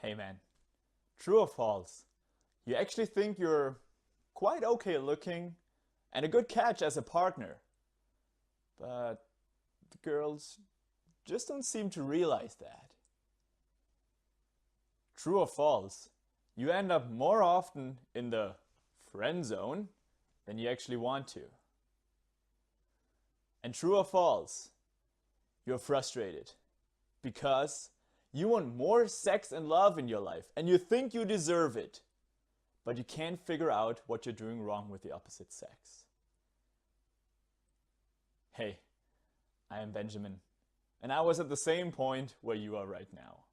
Hey man, true or false? You actually think you're quite okay looking and a good catch as a partner, but the girls just don't seem to realize that. True or false? You end up more often in the friend zone than you actually want to. And true or false? You're frustrated because you want more sex and love in your life and you think you deserve it, but you can't figure out what you're doing wrong with the opposite sex. Hey, I am Benjamin, and I was at the same point where you are right now.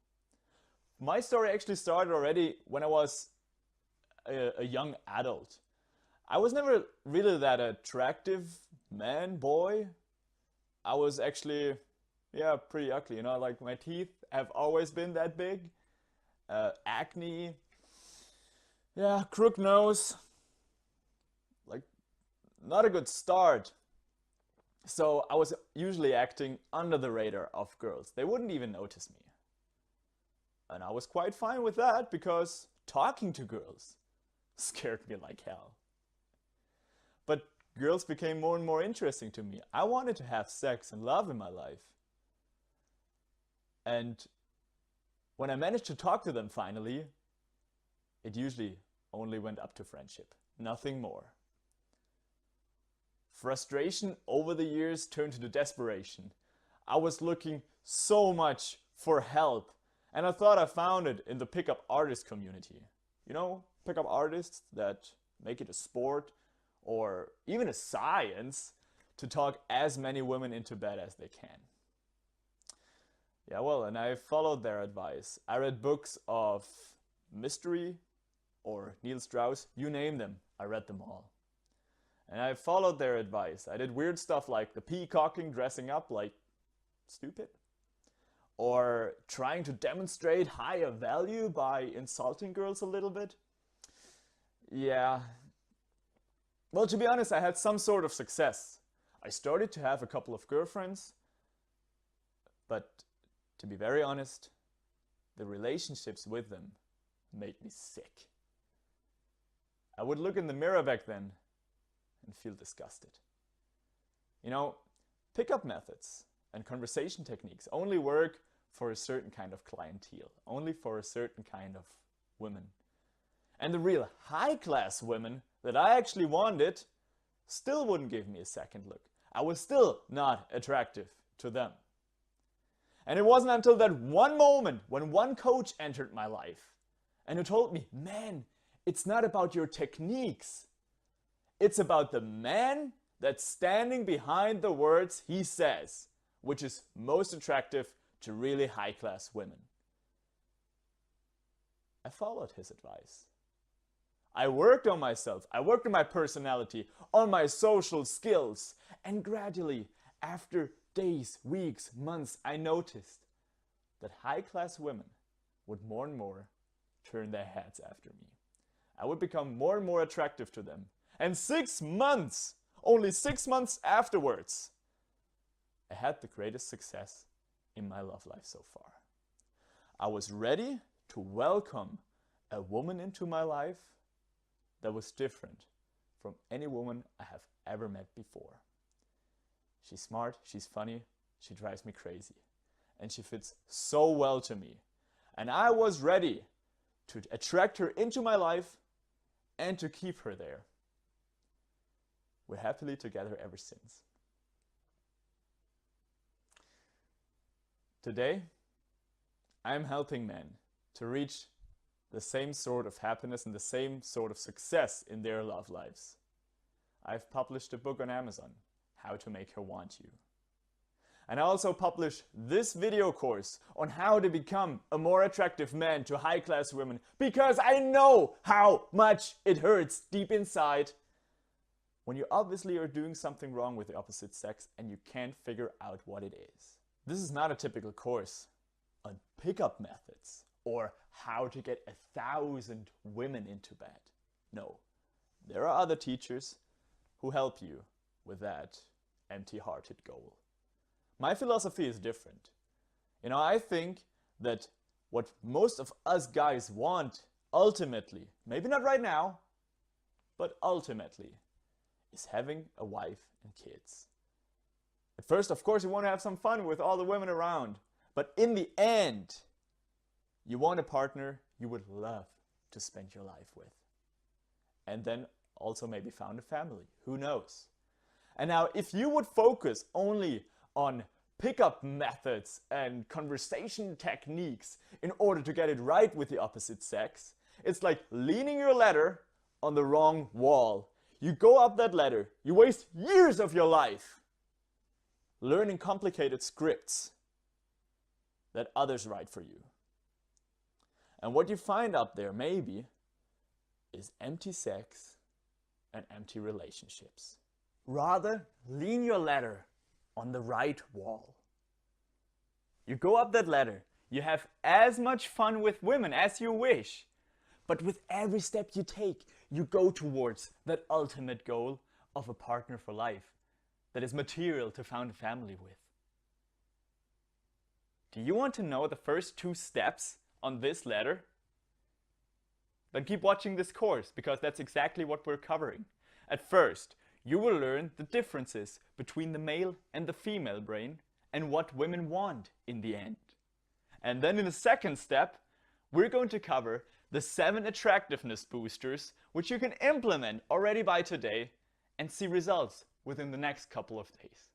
My story actually started already when I was a young adult. I was never really that attractive man, boy. I was actually, yeah, pretty ugly. Like my teeth have always been that big. Acne, yeah, crook nose. Like, not a good start. So I was usually acting under the radar of girls. They wouldn't even notice me. And I was quite fine with that because talking to girls scared me like hell. But girls became more and more interesting to me. I wanted to have sex and love in my life. And when I managed to talk to them finally, it usually only went up to friendship, nothing more. Frustration over the years turned to desperation. I was looking so much for help, and I thought I found it in the pickup artist community. Pickup artists that make it a sport or even a science to talk as many women into bed as they can. Yeah, well, and I followed their advice. I read books of mystery or Neil Strauss, you name them, I read them all. And I followed their advice. I did weird stuff like the peacocking, dressing up like stupid, or trying to demonstrate higher value by insulting girls a little bit. Yeah. Well, to be honest, I had some sort of success. I started to have a couple of girlfriends, but to be very honest, the relationships with them made me sick. I would look in the mirror back then and feel disgusted. Pickup methods and conversation techniques only work for a certain kind of clientele, only for a certain kind of women. And the real high-class women that I actually wanted still wouldn't give me a second look. I was still not attractive to them. And it wasn't until that one moment when one coach entered my life and who told me, man, it's not about your techniques. It's about the man that's standing behind the words he says, which is most attractive to really high-class women. I followed his advice. I worked on myself, I worked on my personality, on my social skills, and gradually, after days, weeks, months, I noticed that high-class women would more and more turn their heads after me. I would become more and more attractive to them. And 6 months, only 6 months afterwards, I had the greatest success in my love life so far. I was ready to welcome a woman into my life that was different from any woman I have ever met before. She's smart, she's funny, she drives me crazy, and she fits so well to me. And I was ready to attract her into my life and to keep her there. We're happily together ever since. Today, I'm helping men to reach the same sort of happiness and the same sort of success in their love lives. I've published a book on Amazon, How to Make Her Want You. And I also published this video course on how to become a more attractive man to high-class women, because I know how much it hurts deep inside when you obviously are doing something wrong with the opposite sex and you can't figure out what it is. This is not a typical course on pickup methods or how to get 1,000 women into bed. No, there are other teachers who help you with that empty-hearted goal. My philosophy is different. I think that what most of us guys want ultimately, maybe not right now, but ultimately, is having a wife and kids. At first, of course, you want to have some fun with all the women around, but in the end, you want a partner you would love to spend your life with. And then also maybe found a family, who knows? And now, if you would focus only on pickup methods and conversation techniques in order to get it right with the opposite sex, it's like leaning your ladder on the wrong wall. You go up that ladder, you waste years of your life learning complicated scripts that others write for you. And what you find up there, maybe, is empty sex and empty relationships. Rather, lean your ladder on the right wall. You go up that ladder, you have as much fun with women as you wish, but with every step you take, you go towards that ultimate goal of a partner for life that is material to found a family with. Do you want to know the first 2 steps on this ladder? Then keep watching this course, because that's exactly what we're covering. At first, you will learn the differences between the male and the female brain and what women want in the end. And then in the second step, we're going to cover the 7 attractiveness boosters which you can implement already by today and see results within the next couple of days.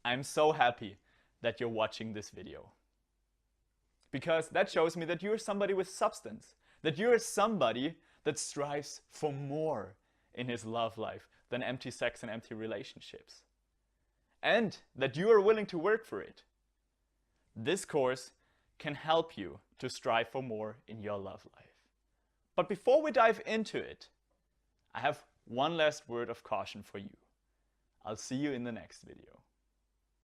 I'm so happy that you're watching this video, because that shows me that you're somebody with substance, that you're somebody that strives for more in his love life than empty sex and empty relationships, and that you are willing to work for it. This course can help you to strive for more in your love life. But before we dive into it, I have one last word of caution for you. I'll see you in the next video.